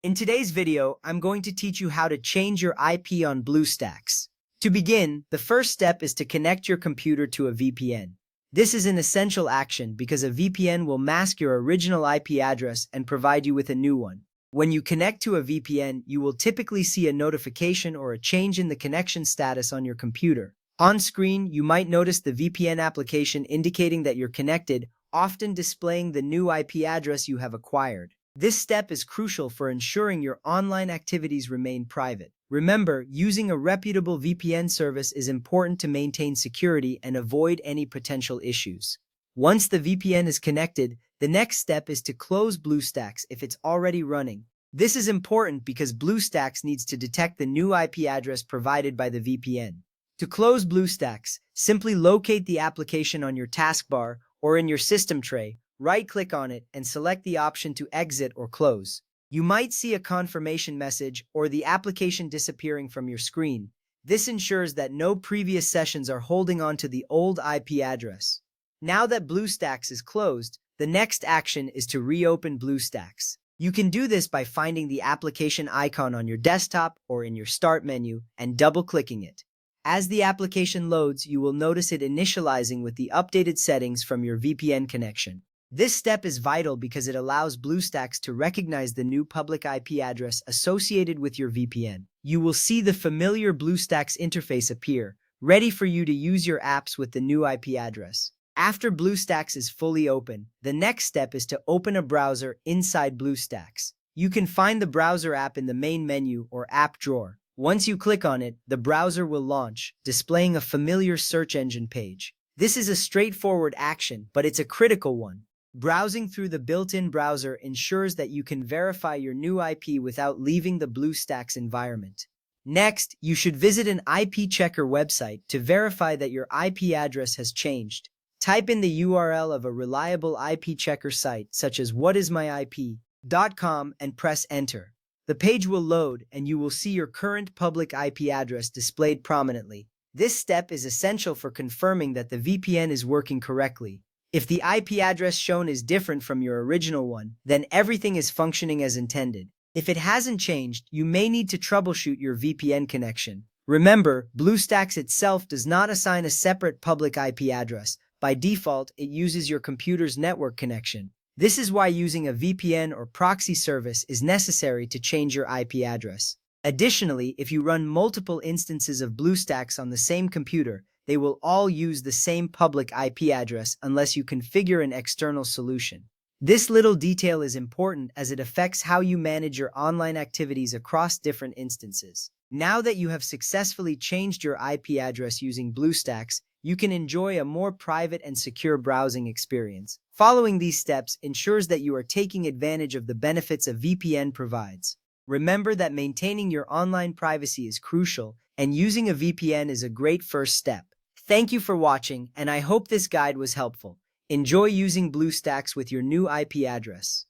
In today's video, I'm going to teach you how to change your IP on BlueStacks. To begin, the first step is to connect your computer to a VPN. This is an essential action because a VPN will mask your original IP address and provide you with a new one. When you connect to a VPN, you will typically see a notification or a change in the connection status on your computer. On screen, you might notice the VPN application indicating that you're connected, often displaying the new IP address you have acquired. This step is crucial for ensuring your online activities remain private. Remember, using a reputable VPN service is important to maintain security and avoid any potential issues. Once the VPN is connected, the next step is to close BlueStacks if it's already running. This is important because BlueStacks needs to detect the new IP address provided by the VPN. To close BlueStacks, simply locate the application on your taskbar or in your system tray. Right-click on it and select the option to exit or close. You might see a confirmation message or the application disappearing from your screen. This ensures that no previous sessions are holding on to the old IP address. Now that BlueStacks is closed, the next action is to reopen BlueStacks. You can do this by finding the application icon on your desktop or in your Start menu and double-clicking it. As the application loads, you will notice it initializing with the updated settings from your VPN connection. This step is vital because it allows BlueStacks to recognize the new public IP address associated with your VPN. You will see the familiar BlueStacks interface appear, ready for you to use your apps with the new IP address. After BlueStacks is fully open, the next step is to open a browser inside BlueStacks. You can find the browser app in the main menu or app drawer. Once you click on it, the browser will launch, displaying a familiar search engine page. This is a straightforward action, but it's a critical one. Browsing through the built-in browser ensures that you can verify your new IP without leaving the BlueStacks environment. Next, you should visit an IP checker website to verify that your IP address has changed. Type in the URL of a reliable IP checker site such as whatismyip.com and press enter. The page will load and you will see your current public IP address displayed prominently. This step is essential for confirming that the VPN is working correctly. If the IP address shown is different from your original one, then everything is functioning as intended. If it hasn't changed, you may need to troubleshoot your VPN connection. Remember, BlueStacks itself does not assign a separate public IP address. By default, it uses your computer's network connection. This is why using a VPN or proxy service is necessary to change your IP address. Additionally, if you run multiple instances of BlueStacks on the same computer, they will all use the same public IP address unless you configure an external solution. This little detail is important as it affects how you manage your online activities across different instances. Now that you have successfully changed your IP address using BlueStacks, you can enjoy a more private and secure browsing experience. Following these steps ensures that you are taking advantage of the benefits a VPN provides. Remember that maintaining your online privacy is crucial, and using a VPN is a great first step. Thank you for watching, and I hope this guide was helpful. Enjoy using BlueStacks with your new IP address.